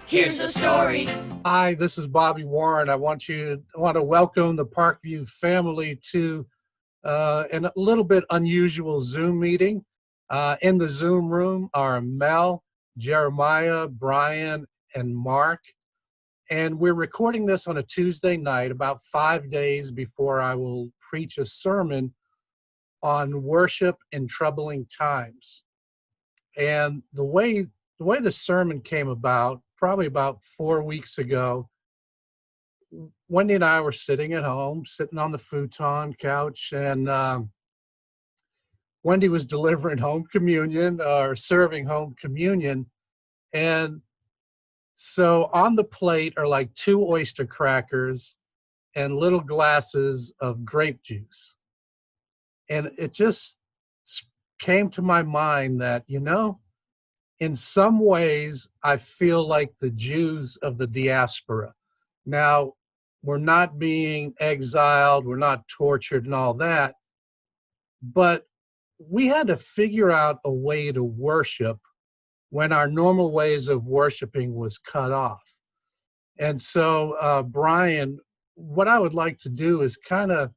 Here's the story. Hi, this is Bobby Warren. I want to welcome the Parkview family to a little bit unusual Zoom meeting. In the Zoom room are Mel, Jeremiah, Brian, and Mark. And we're recording this on a Tuesday night, about 5 days before I will preach a sermon on worship in troubling times. And the way the sermon came about, probably about 4 weeks ago, Wendy and I were sitting at home, sitting on the futon couch, and Wendy was delivering home communion or serving home communion. And so on the plate are like 2 oyster crackers and little glasses of grape juice. And it just came to my mind that, in some ways, I feel like the Jews of the diaspora. Now, we're not being exiled, we're not tortured and all that, but we had to figure out a way to worship when our normal ways of worshiping was cut off. And so, Brian, what I would like to do is kind of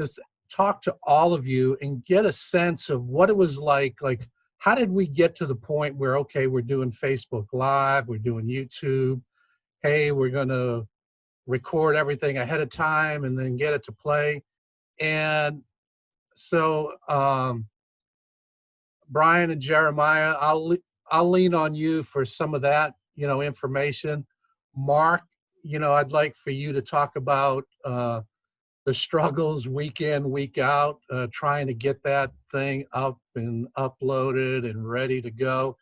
just talk to all of you and get a sense of what it was like how did we get to the point where, okay, we're doing Facebook Live, we're doing YouTube, hey, we're going to record everything ahead of time and then get it to play. And so, Brian and Jeremiah, I'll lean on you for some of that, information. Mark, I'd like for you to talk about the struggles week in, week out, trying to get that thing up and uploaded and ready to go.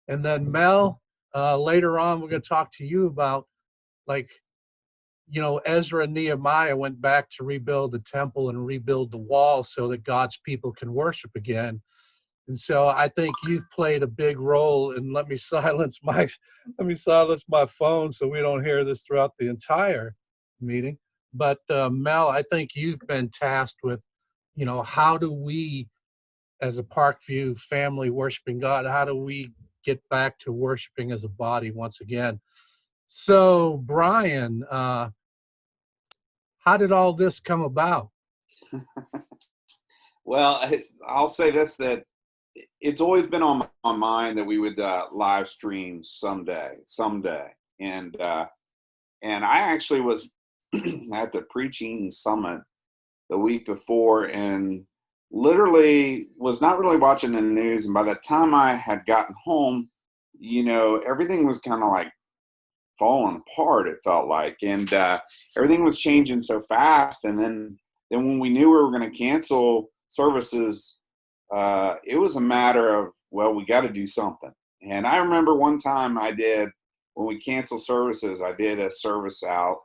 And then Mel, later on, we're going to talk to you about Ezra and Nehemiah went back to rebuild the temple and rebuild the wall so that God's people can worship again. And so I think you've played a big role. And let me silence my phone so we don't hear this throughout the entire meeting. But Mel, I think you've been tasked with, how do we, as a Parkview family worshiping God, how do we get back to worshiping as a body once again? So, Brian, how did all this come about? Well, I'll say this, that it's always been on my mind that we would live stream someday. And I actually was at the preaching summit the week before and literally was not really watching the news. And by the time I had gotten home, everything was kind of like falling apart, it felt like. And everything was changing so fast. And then when we knew we were going to cancel services, it was a matter of, well, we got to do something. And I remember one time when we canceled services, I did a service out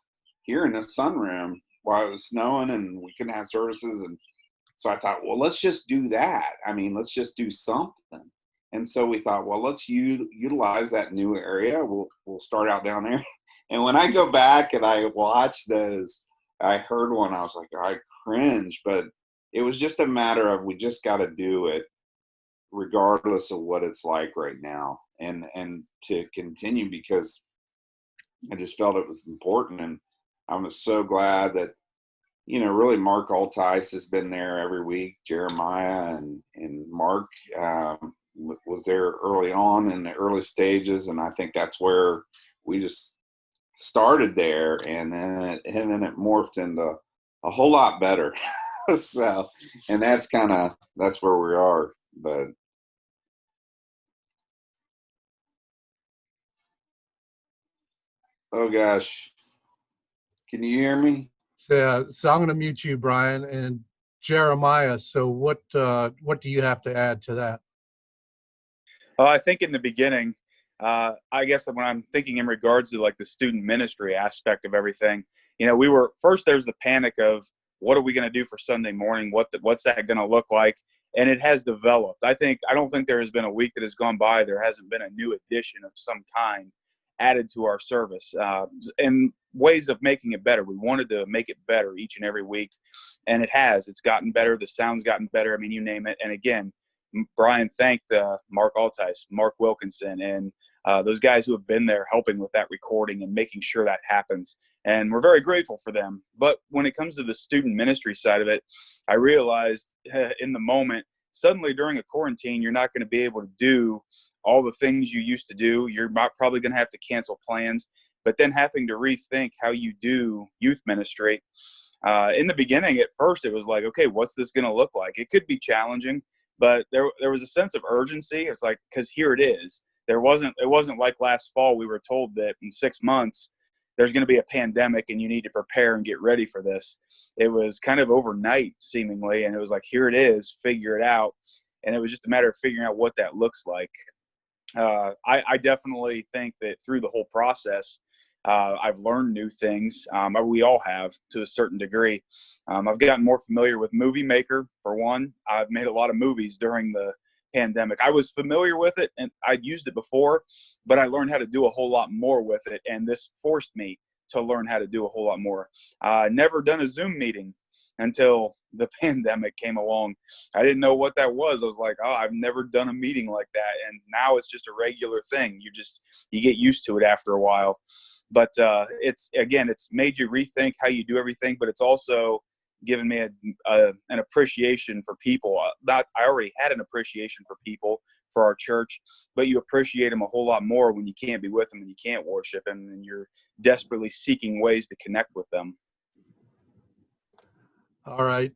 here in the sunroom while it was snowing and we couldn't have services. And so I thought, well, let's just do that. Let's just do something. And so we thought, well, let's utilize that new area. We'll start out down there. And when I go back and I watch those, I heard one, I was like, I cringe, but it was just a matter of, we just got to do it regardless of what it's like right now, and to continue, because I just felt it was important. And I was so glad that, really Mark Altice has been there every week. Jeremiah and Mark was there early on in the early stages. And I think that's where we just started there. And then it morphed into a whole lot better. So, and that's where we are. But oh gosh, can you hear me? So I'm going to mute you, Brian, and Jeremiah. So what do you have to add to that? I think in the beginning, I guess when I'm thinking in regards to like the student ministry aspect of everything, we were first, there's the panic of what are we going to do for Sunday morning? What's that going to look like? And it has developed. I don't think there has been a week that has gone by there hasn't been a new addition of some kind added to our service, and ways of making it better. We wanted to make it better each and every week, and it has. It's gotten better. The sound's gotten better. You name it. And again, Brian thanked Mark Altice, Mark Wilkinson, and those guys who have been there helping with that recording and making sure that happens. And we're very grateful for them. But when it comes to the student ministry side of it, I realized in the moment, suddenly during a quarantine, you're not going to be able to do all the things you used to do. You're probably going to have to cancel plans, but then having to rethink how you do youth ministry. In the beginning, at first, it was like, okay, what's this going to look like? It could be challenging, but there was a sense of urgency. It's like, because here it is. It wasn't like last fall we were told that in 6 months there's going to be a pandemic and you need to prepare and get ready for this. It was kind of overnight seemingly, and it was like, here it is, figure it out. And it was just a matter of figuring out what that looks like. I definitely think that through the whole process, I've learned new things. We all have to a certain degree. I've gotten more familiar with Movie Maker, for one. I've made a lot of movies during the pandemic. I was familiar with it and I'd used it before, but I learned how to do a whole lot more with it. And this forced me to learn how to do a whole lot more. Never done a Zoom meeting until the pandemic came along. I didn't know what that was. I was like, oh, I've never done a meeting like that. And now it's just a regular thing. You get used to it after a while. But it's made you rethink how you do everything, but it's also given me an appreciation for people. I already had an appreciation for people, for our church, but you appreciate them a whole lot more when you can't be with them and you can't worship them and you're desperately seeking ways to connect with them. All right.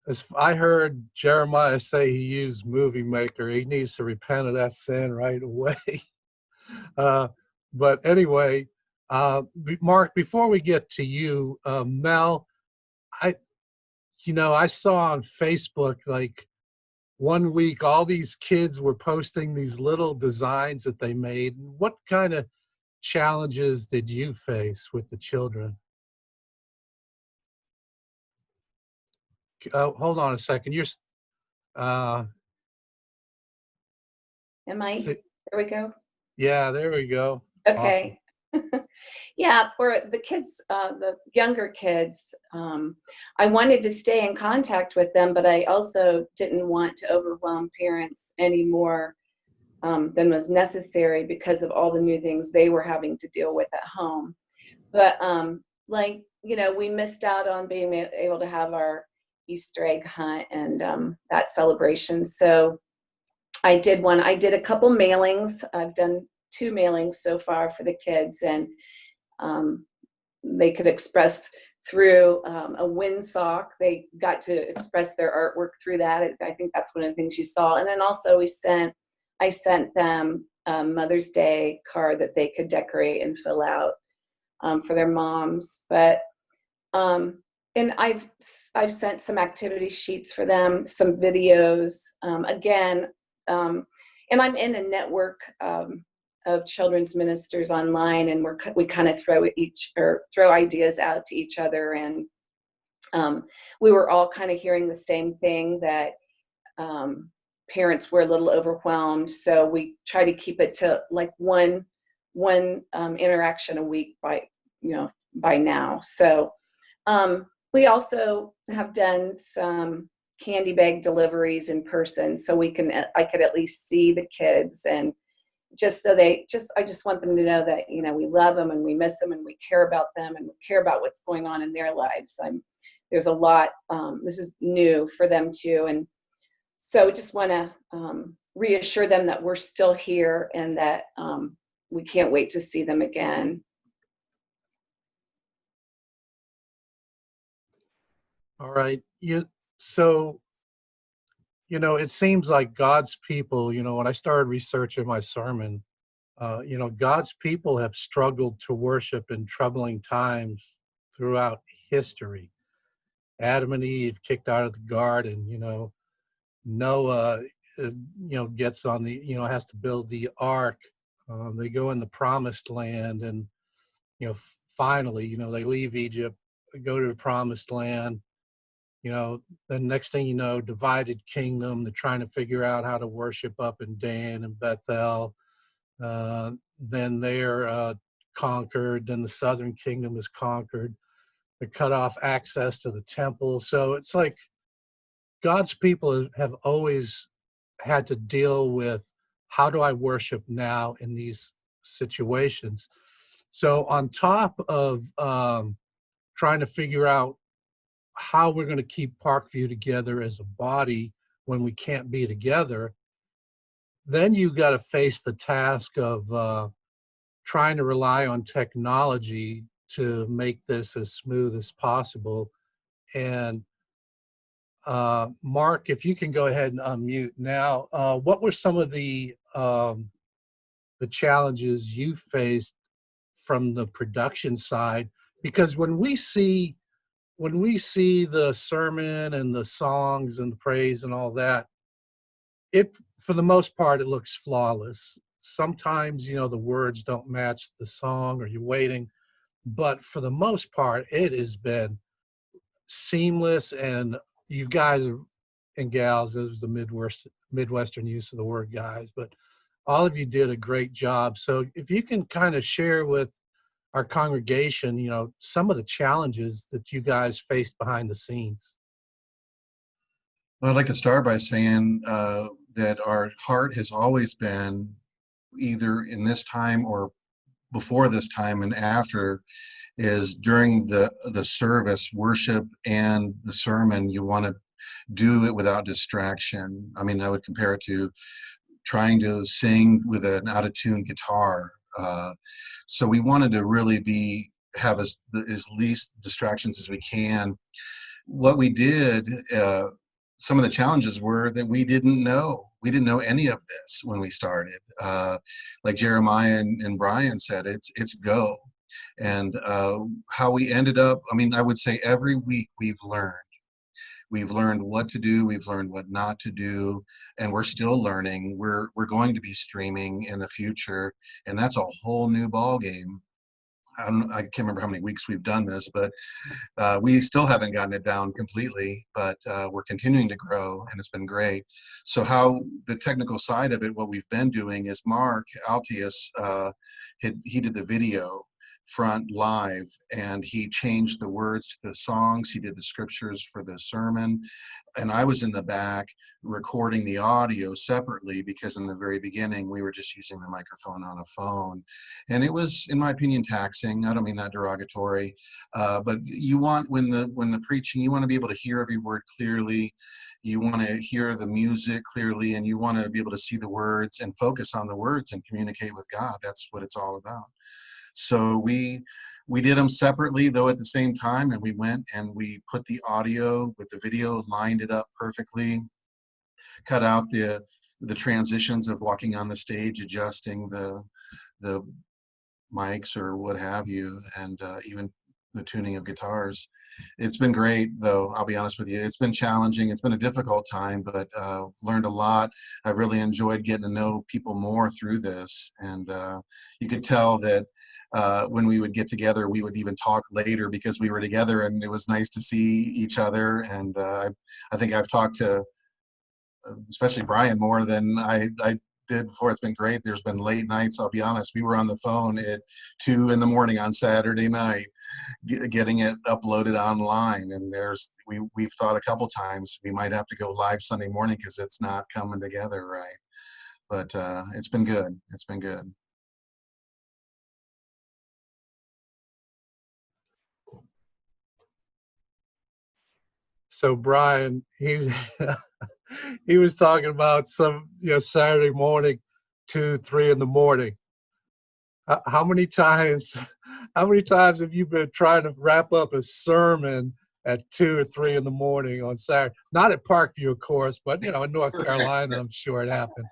As I heard Jeremiah say he used Movie Maker, he needs to repent of that sin right away. But anyway, Mark, before we get to you, Mel, I saw on Facebook, like, one week, all these kids were posting these little designs that they made. What kind of challenges did you face with the children? Hold on a second. Am I? There we go. Yeah, there we go. Okay. Awesome. Yeah, for the kids, the younger kids, I wanted to stay in contact with them, but I also didn't want to overwhelm parents any more than was necessary because of all the new things they were having to deal with at home. But we missed out on being able to have our Easter egg hunt and that celebration. So I did a couple mailings. I've done 2 mailings so far for the kids, and they could express through a windsock. They got to express their artwork through that. I think that's one of the things you saw. And then also I sent them a Mother's Day card that they could decorate and fill out for their moms. But and I've sent some activity sheets for them, some videos. And I'm in a network of children's ministers online, and we kind of throw ideas out to each other. And we were all kind of hearing the same thing, that parents were a little overwhelmed. So we try to keep it to like one interaction a week by now. So we also have done some candy bag deliveries in person, so I could at least see the kids, and I just want them to know that we love them and we miss them and we care about them and we care about what's going on in their lives. There's a lot. This is new for them too, and so just want to reassure them that we're still here and that we can't wait to see them again. All right. So it seems like God's people, when I started researching my sermon, God's people have struggled to worship in troubling times throughout history. Adam and Eve kicked out of the garden, Noah gets on has to build the ark. They go in the promised land, and, finally, they leave Egypt, go to the promised land. Then next thing you know, divided kingdom. They're trying to figure out how to worship up in Dan and Bethel. Then they're conquered. Then the southern kingdom is conquered. They cut off access to the temple. So it's like God's people have always had to deal with how do I worship now in these situations? So on top of trying to figure out how we're going to keep Parkview together as a body when we can't be together, then you got to face the task of trying to rely on technology to make this as smooth as possible. And Mark, if you can go ahead and unmute now, what were some of the challenges you faced from the production side? Because when we see the sermon and the songs and the praise and all that, it, for the most part, it looks flawless. Sometimes, you know, the words don't match the song or you're waiting, but for the most part, it has been seamless. And you guys and gals, this is the Midwestern use of the word guys, but all of you did a great job. So if you can kind of share with our congregation, you know, some of the challenges that you guys faced behind the scenes. Well, I'd like to start by saying that our heart has always been, either in this time or before this time and after, is during the service, worship and the sermon, you want to do it without distraction. I mean, I would compare it to trying to sing with an out-of-tune guitar. So we wanted to really have as least distractions as we can. What we did, some of the challenges were that we didn't know any of this when we started. Like Jeremiah and Brian said, it's go. And how we ended up, I mean, I would say every week we've learned what to do, we've learned what not to do, and we're still learning. We're going to be streaming in the future, and that's a whole new ball game. I can't remember how many weeks we've done this, but we still haven't gotten it down completely, but we're continuing to grow, and it's been great. So how the technical side of it, what we've been doing is Mark Altius, he did the video front live, and he changed the words to the songs. He did the scriptures for the sermon, and I was in the back recording the audio separately, because in the very beginning we were just using the microphone on a phone, and it was, in my opinion, taxing. I don't mean that derogatory, but you want, when the preaching, you want to be able to hear every word clearly. You want to hear the music clearly, and you want to be able to see the words and focus on the words and communicate with God. That's what it's all about. So we did them separately, though, at the same time, and we went and we put the audio with the video, lined it up perfectly, cut out the transitions of walking on the stage, adjusting the mics or what have you, and even the tuning of guitars. It's been great, though, I'll be honest with you. It's been challenging. It's been a difficult time, but learned a lot. I've really enjoyed getting to know people more through this, and you could tell that when we would get together, we would even talk later because we were together, and it was nice to see each other. And I think I've talked to especially Brian more than I did before. It's been great. There's been late nights, I'll be honest. We were on the phone at 2 a.m. on Saturday night getting it uploaded online, and we've thought a couple times we might have to go live Sunday morning because it's not coming together right. But it's been good. It's been good. So Brian, he was talking about some, you know, Saturday morning, 2, 3 in the morning. How many times have you been trying to wrap up a sermon at 2 or 3 in the morning on Saturday? Not at Parkview, of course, but you know, in North Carolina, I'm sure it happened.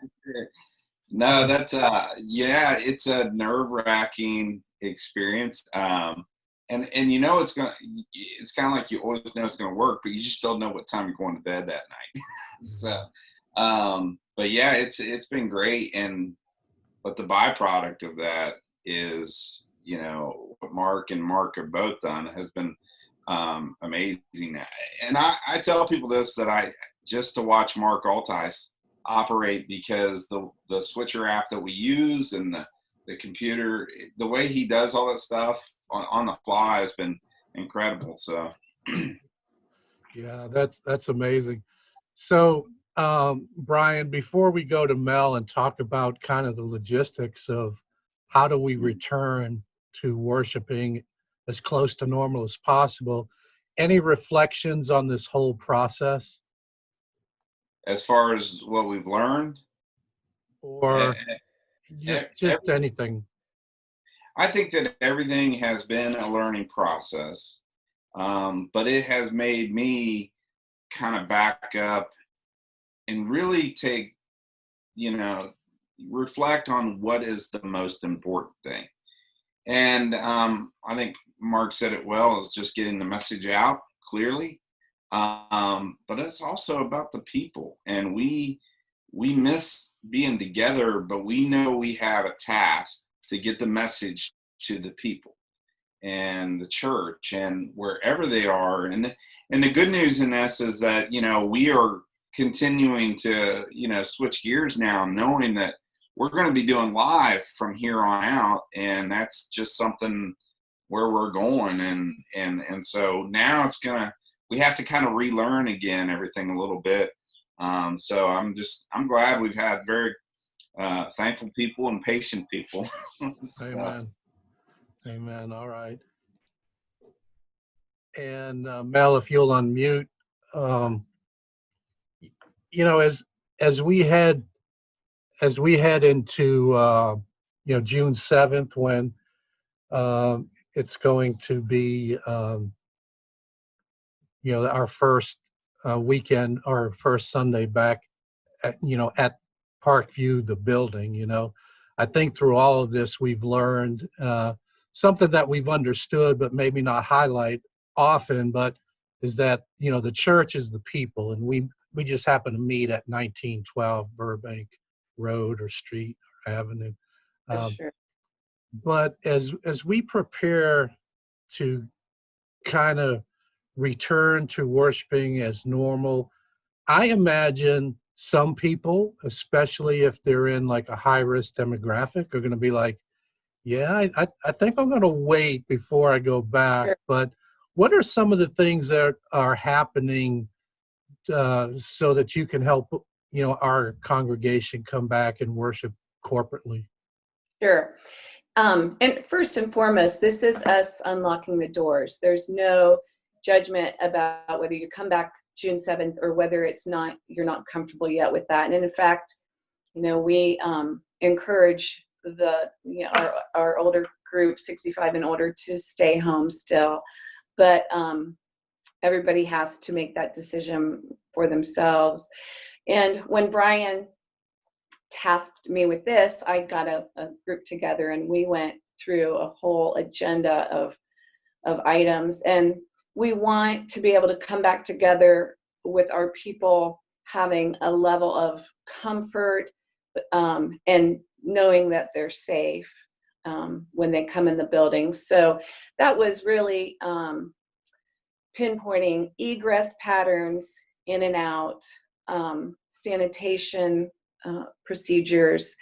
No, that's yeah, it's a nerve-wracking experience. And you know it's kind of like you always know it's gonna work, but you just don't know what time you're going to bed that night. So but yeah, it's been great, but the byproduct of that is, you know, what Mark and Mark have both done has been amazing. And I tell people this, that just to watch Mark Altice operate, because the switcher app that we use and the computer, the way he does all that stuff on the fly has been incredible. So yeah, that's amazing. So Brian, before we go to Mel and talk about kind of the logistics of how do we return to worshiping as close to normal as possible, any reflections on this whole process? As far as what we've learned, Or e- just anything? I think that everything has been a learning process, but it has made me kind of back up and really take, you know, reflect on what is the most important thing. And I think Mark said it well, is just getting the message out clearly. But it's also about the people, and we miss being together, but we know we have a task to get the message to the people and the church and wherever they are. And the good news in this is that, you know, we are continuing to, you know, switch gears now, knowing that we're going to be doing live from here on out, and that's just something where we're going. And so now we have to kind of relearn again everything a little bit. So I'm glad we've had very thankful people and patient people. So, Amen. Amen. All right. And Mel, if you'll unmute, you know, as we head into you know, June 7th, when it's going to be you know, our first weekend, our first Sunday back at, you know, at Parkview, the building. You know, I think through all of this we've learned something that we've understood but maybe not highlight often, but is that, you know, the church is the people, and we just happen to meet at 1912 Burbank Road or Street or Avenue. For sure. But as we prepare to kind of return to worshiping as normal, I imagine some people, especially if they're in like a high risk demographic, are going to be like, yeah, I think I'm going to wait before I go back. Sure. But what are some of the things that are happening so that you can help, you know, our congregation come back and worship corporately? Sure. And first and foremost, this is us unlocking the doors. There's no judgment about whether you come back June 7th or whether you're not comfortable yet with that. And in fact, you know, we encourage our older group, 65 and older, to stay home still. But everybody has to make that decision for themselves. And when Brian tasked me with this, I got a group together and we went through a whole agenda of items. And we want to be able to come back together with our people having a level of comfort and knowing that they're safe when they come in the building. So that was really pinpointing egress patterns in and out, sanitation procedures,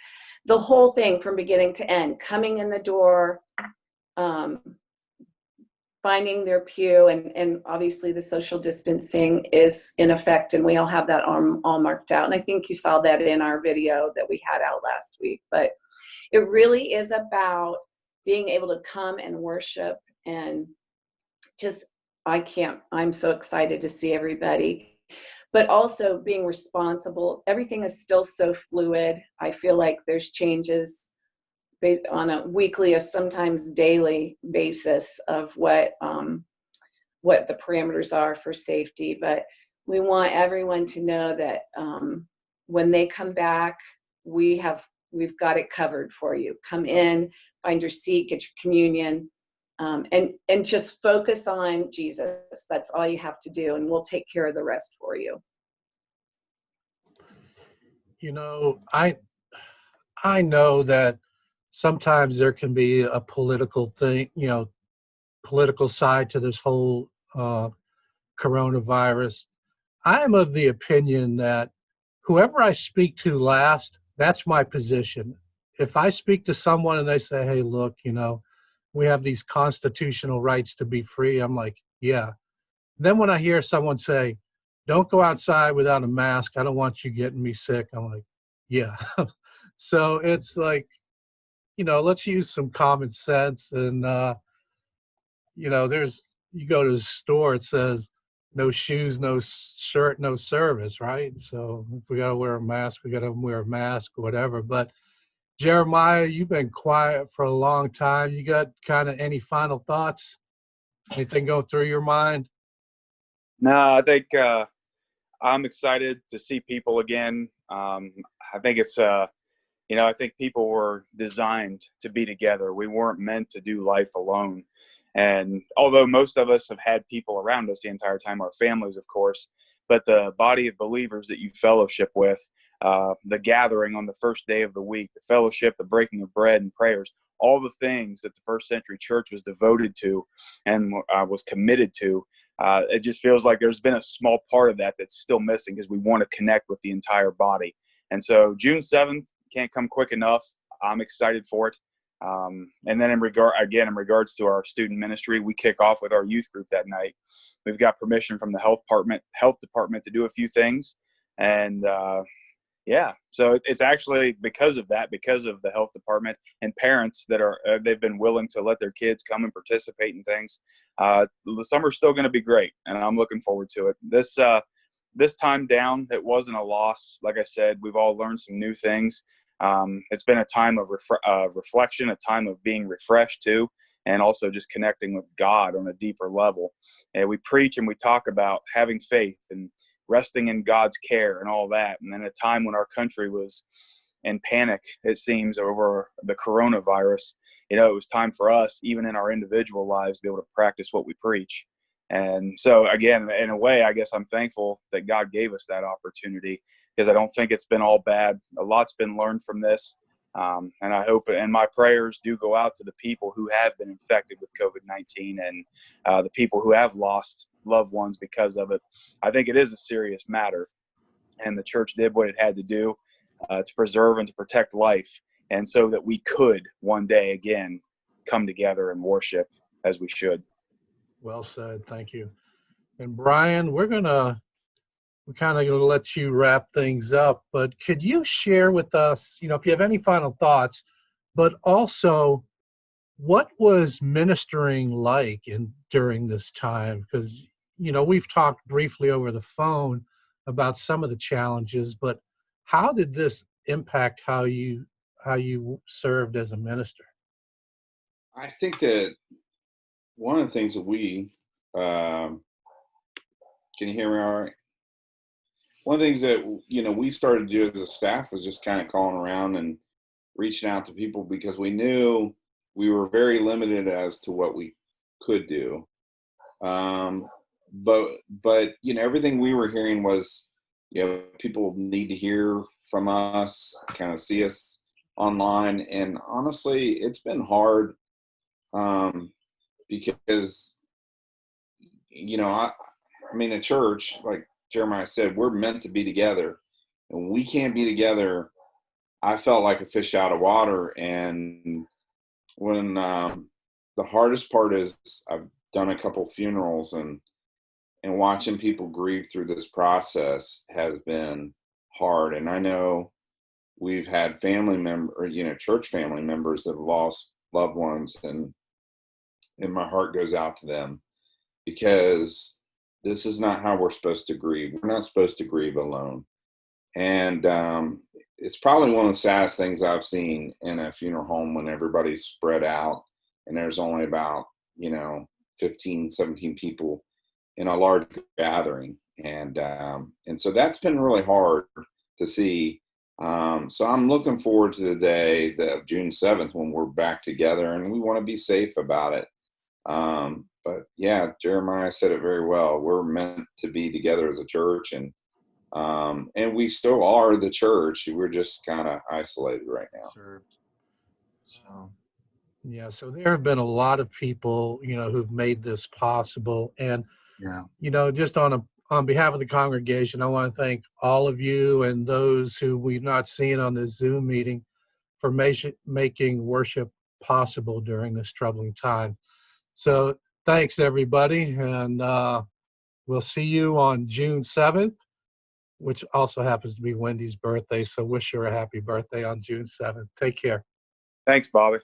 the whole thing from beginning to end, coming in the door, finding their pew, and obviously the social distancing is in effect, and we all have that all marked out. And I think you saw that in our video that we had out last week. But it really is about being able to come and worship, and just, I'm so excited to see everybody. But also being responsible. Everything is still so fluid. I feel like there's changes based on a weekly or sometimes daily basis of what the parameters are for safety. But we want everyone to know that when they come back, we've got it covered for you. Come in, find your seat, get your communion, and just focus on Jesus. That's all you have to do, and we'll take care of the rest for you. You know, I know that sometimes there can be a political thing, you know, political side to this whole coronavirus. I am of the opinion that whoever I speak to last, that's my position. If I speak to someone and they say, hey, look, you know, we have these constitutional rights to be free, I'm like, yeah. Then when I hear someone say, don't go outside without a mask. I don't want you getting me sick. I'm like, yeah. So it's like, let's use some common sense. And, you go to the store, it says no shoes, no shirt, no service, right? So if we got to wear a mask, we got to wear a mask or whatever. But Jeremiah, you've been quiet for a long time. You got kind of any final thoughts? Anything go through your mind? No, I think I'm excited to see people again. I think it's, I think people were designed to be together. We weren't meant to do life alone. And although most of us have had people around us the entire time, our families, of course, but the body of believers that you fellowship with, the gathering on the first day of the week, the fellowship, the breaking of bread and prayers, all the things that the first century church was devoted to and was committed to, it just feels like there's been a small part of that that's still missing because we want to connect with the entire body. And so June 7th can't come quick enough. I'm excited for it. And then in regards to our student ministry, we kick off with our youth group that night. We've got permission from the health department to do a few things. And, so it's actually because of the health department and parents that they've been willing to let their kids come and participate in things. The summer's still going to be great, and I'm looking forward to it. This time down, it wasn't a loss. Like I said, we've all learned some new things. It's been a time of reflection, a time of being refreshed too, and also just connecting with God on a deeper level. And we preach and we talk about having faith and resting in God's care and all that. And then a time when our country was in panic, it seems, over the coronavirus, it was time for us, even in our individual lives, to be able to practice what we preach. And so, again, in a way, I guess I'm thankful that God gave us that opportunity, because I don't think it's been all bad. A lot's been learned from this. And I hope, and my prayers do go out to the people who have been infected with COVID-19 and the people who have lost loved ones because of it. I think it is a serious matter, and the church did what it had to do to preserve and to protect life, and so that we could one day again come together and worship as we should. Well said. Thank you. And Brian, we're kind of going to let you wrap things up, but could you share with us, if you have any final thoughts, but also what was ministering like during this time? Because, we've talked briefly over the phone about some of the challenges, but how did this impact how you served as a minister? I think that one of the things that we can you hear me all right? One of the things that we started to do as a staff was just kind of calling around and reaching out to people, because we knew we were very limited as to what we could do. But everything we were hearing was, people need to hear from us, kind of see us online. And honestly, it's been hard because, the church, like Jeremiah said, we're meant to be together, and we can't be together. I felt like a fish out of water. And when the hardest part is, I've done a couple funerals, and watching people grieve through this process has been hard. And I know we've had church family members that have lost loved ones, and my heart goes out to them, because this is not how we're supposed to grieve. We're not supposed to grieve alone. And it's probably one of the saddest things I've seen in a funeral home, when everybody's spread out and there's only about, 15, 17 people in a large gathering. And so that's been really hard to see. So I'm looking forward to the day of June 7th, when we're back together, and we want to be safe about it. But yeah, Jeremiah said it very well. We're meant to be together as a church, and we still are the church. We're just kind of isolated right now. Served. So Yeah, so there have been a lot of people, who've made this possible. And, yeah, just on behalf of the congregation, I want to thank all of you and those who we've not seen on this Zoom meeting for making worship possible during this troubling time. So thanks, everybody. And We'll see you on June 7th, which also happens to be Wendy's birthday. So wish her a happy birthday on June 7th. Take care. Thanks, Bobby.